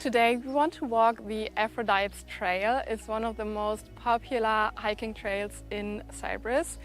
Today we want to walk the Aphrodite trail. It's one of the most popular hiking trails in Cyprus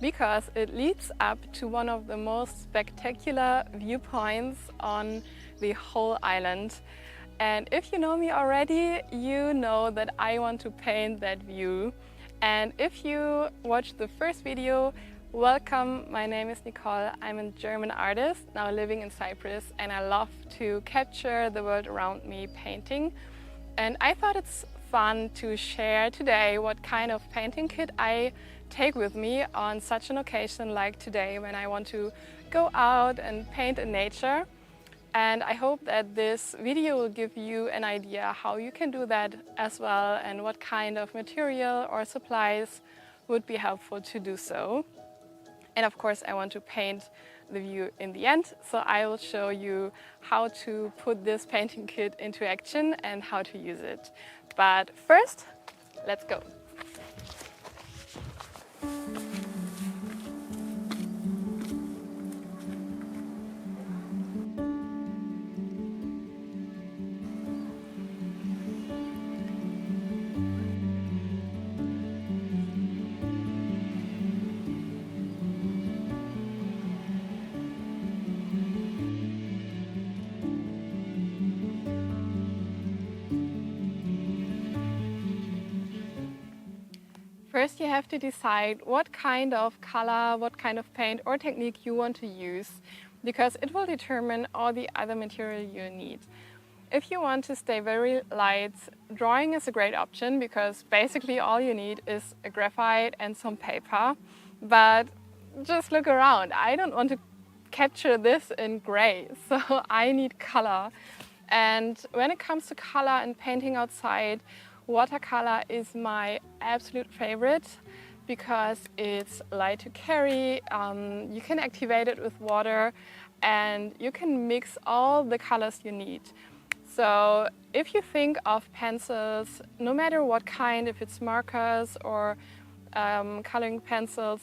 because it leads up to one of the most spectacular viewpoints on the whole island. And if you know me already, you know that I want to paint that view. And if you watched the first video, welcome, my name is Nicole. I'm a German artist now living in Cyprus, and I love to capture the world around me painting. And I thought it's fun to share today what kind of painting kit I take with me on such an occasion like today when I want to go out and paint in nature. And I hope that this video will give you an idea how you can do that as well and what kind of material or supplies would be helpful to do so. And of course I want to paint the view in the end, so I will show you how to put this painting kit into action and how to use it. But first, let's go. First, you have to decide what kind of color, what kind of paint or technique you want to use, because it will determine all the other material you need. If you want to stay very light, drawing is a great option because basically all you need is a graphite and some paper. But just look around. I don't want to capture this in gray, so I need color. And when it comes to color and painting outside, watercolor is my absolute favorite because it's light to carry, you can activate it with water and you can mix all the colors you need. So if you think of pencils, no matter what kind, if it's markers or coloring pencils,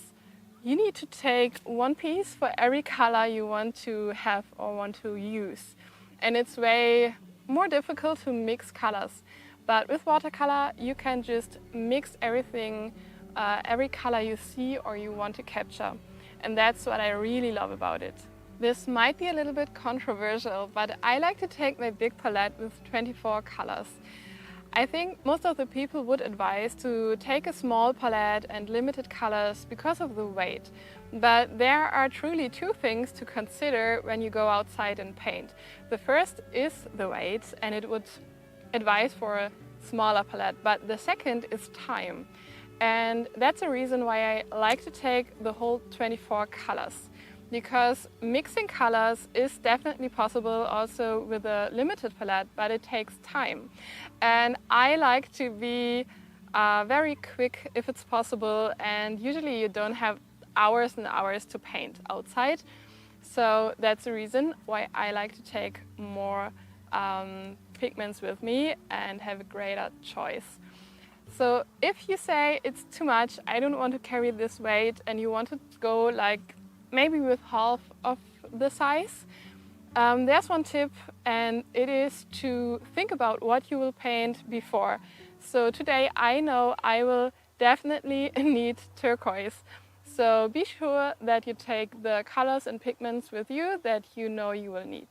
you need to take one piece for every color you want to have or want to use. And it's way more difficult to mix colors. But with watercolor, you can just mix everything, every color you see or you want to capture. And that's what I really love about it. This might be a little bit controversial, but I like to take my big palette with 24 colors. I think most of the people would advise to take a small palette and limited colors because of the weight. But there are truly two things to consider when you go outside and paint. The first is the weight, and it would advise for a smaller palette, but the second is time. And that's a reason why I like to take the whole 24 colors, because mixing colors is definitely possible also with a limited palette, but it takes time. And I like to be very quick if it's possible, and usually you don't have hours and hours to paint outside. So that's the reason why I like to take more pigments with me and have a greater choice. So if you say it's too much, I don't want to carry this weight, and you want to go like maybe with half of the size, there's one tip, and it is to think about what you will paint before. So today I know I will definitely need turquoise. So be sure that you take the colors and pigments with you that you know you will need.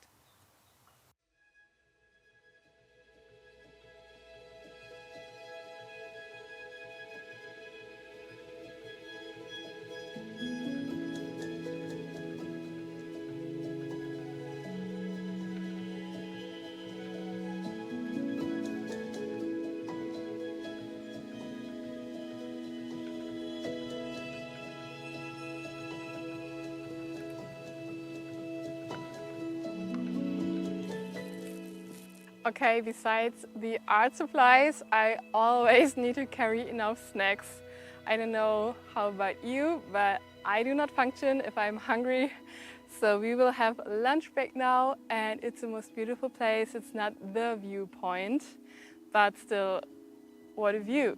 Okay, besides the art supplies, I always need to carry enough snacks. I don't know how about you, but I do not function if I'm hungry. So we will have lunch break now, and it's the most beautiful place. It's not the viewpoint, but still, what a view.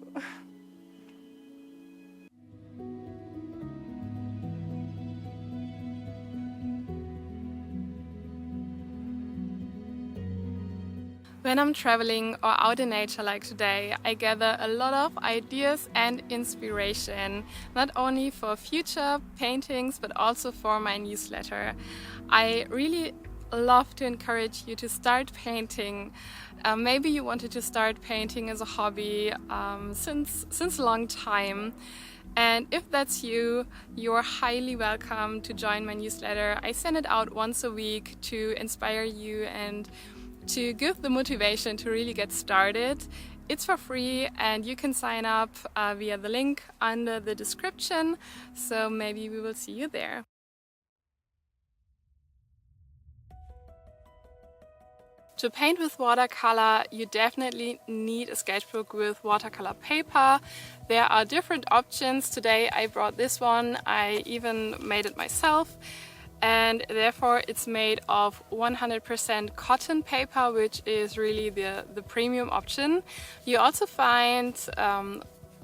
When I'm traveling or out in nature like today, I gather a lot of ideas and inspiration, not only for future paintings, but also for my newsletter. I really love to encourage you to start painting. Maybe you wanted to start painting as a hobby since a long time. And if that's you, you're highly welcome to join my newsletter. I send it out once a week to inspire you and to give the motivation to really get started. It's for free and you can sign up via the link under the description, so maybe we will see you there. To paint with watercolor, you definitely need a sketchbook with watercolor paper. There are different options. Today I brought this one. I even made it myself. And therefore it's made of 100% cotton paper, which is really the premium option. You also find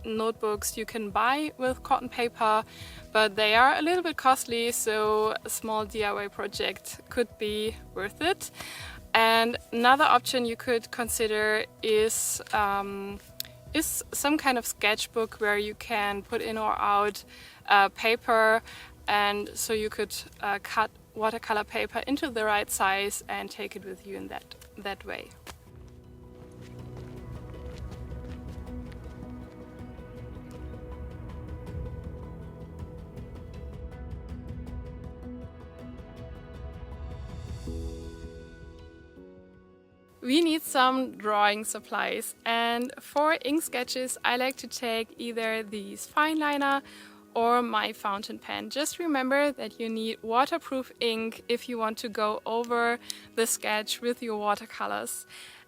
notebooks you can buy with cotton paper, but they are a little bit costly, so a small DIY project could be worth it. And another option you could consider is some kind of sketchbook where you can put in or out paper, and so you could cut watercolor paper into the right size and take it with you in that way. We need some drawing supplies, and for ink sketches I like to take either these fine liner or my fountain pen. Just remember that you need waterproof ink if you want to go over the sketch with your watercolors.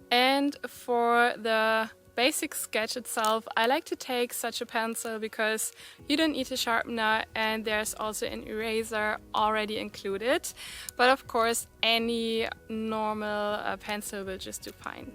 And for the basic sketch itself, I like to take such a pencil because you don't need a sharpener and there's also an eraser already included. But of course, any normal pencil will just do fine.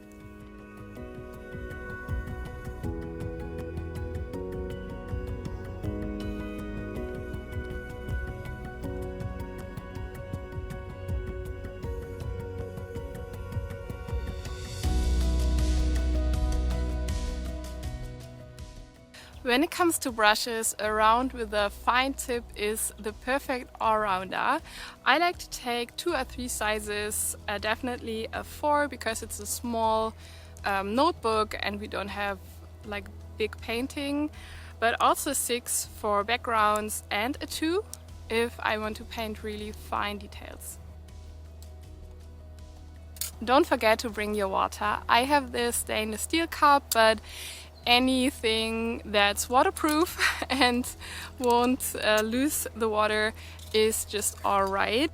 When it comes to brushes, a round with a fine tip is the perfect all-rounder. I like to take 2 or 3 sizes, definitely a 4 because it's a small notebook and we don't have like big painting, but also 6 for backgrounds and a 2 if I want to paint really fine details. Don't forget to bring your water. I have this stainless steel cup, but anything that's waterproof and won't lose the water is just alright.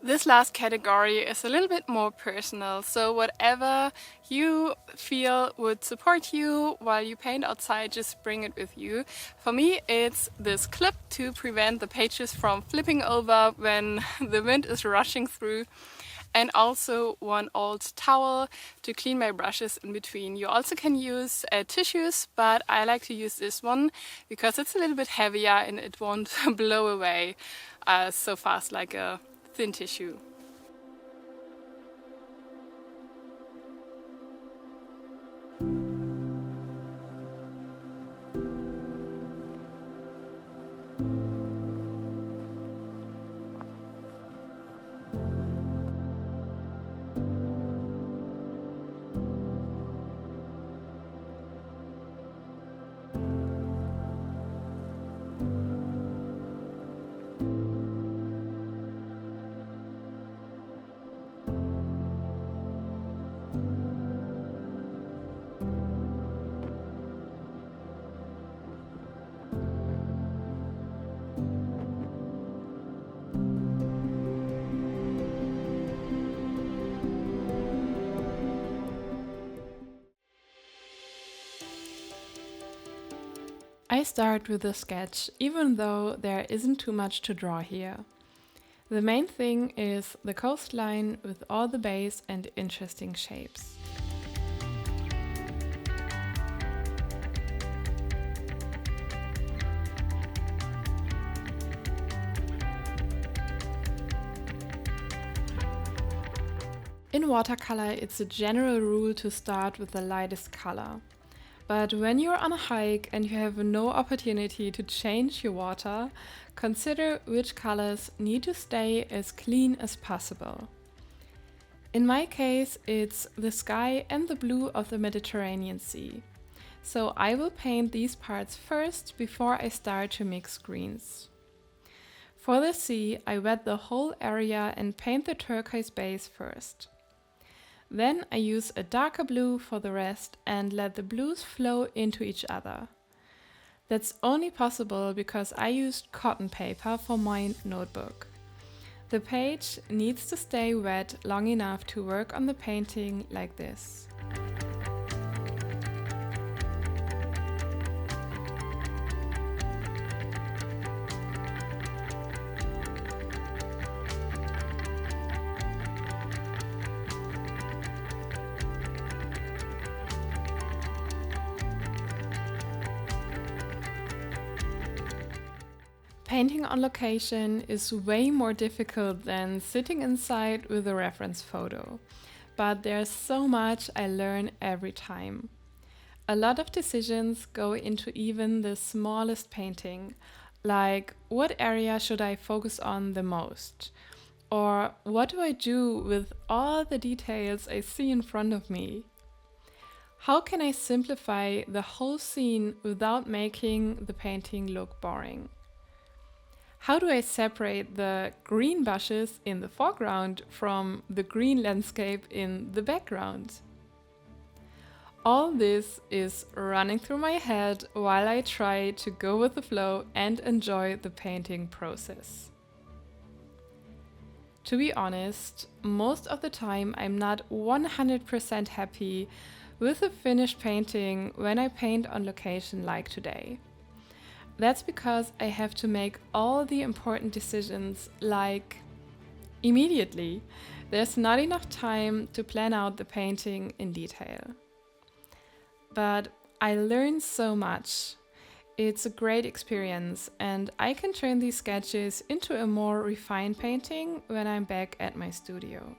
This last category is a little bit more personal, so whatever you feel would support you while you paint outside, just bring it with you. For me, it's this clip to prevent the pages from flipping over when the wind is rushing through, and also one old towel to clean my brushes in between. You also can use tissues, but I like to use this one because it's a little bit heavier and it won't blow away so fast like a thin tissue. I start with a sketch, even though there isn't too much to draw here. The main thing is the coastline with all the bays and interesting shapes. In watercolor, it's a general rule to start with the lightest color. But when you're on a hike and you have no opportunity to change your water, consider which colors need to stay as clean as possible. In my case, it's the sky and the blue of the Mediterranean Sea. So I will paint these parts first before I start to mix greens. For the sea, I wet the whole area and paint the turquoise base first. Then I use a darker blue for the rest and let the blues flow into each other. That's only possible because I used cotton paper for my notebook. The page needs to stay wet long enough to work on the painting like this. Painting on location is way more difficult than sitting inside with a reference photo, but there's so much I learn every time. A lot of decisions go into even the smallest painting, like what area should I focus on the most? Or what do I do with all the details I see in front of me? How can I simplify the whole scene without making the painting look boring? How do I separate the green bushes in the foreground from the green landscape in the background? All this is running through my head while I try to go with the flow and enjoy the painting process. To be honest, most of the time I'm not 100% happy with the finished painting when I paint on location like today. That's because I have to make all the important decisions like immediately. There's not enough time to plan out the painting in detail. But I learned so much. It's a great experience and I can turn these sketches into a more refined painting when I'm back at my studio.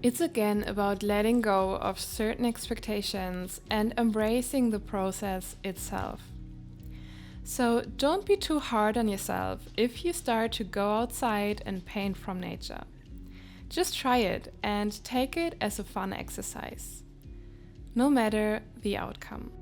It's again about letting go of certain expectations and embracing the process itself. So don't be too hard on yourself if you start to go outside and paint from nature. Just try it and take it as a fun exercise, no matter the outcome.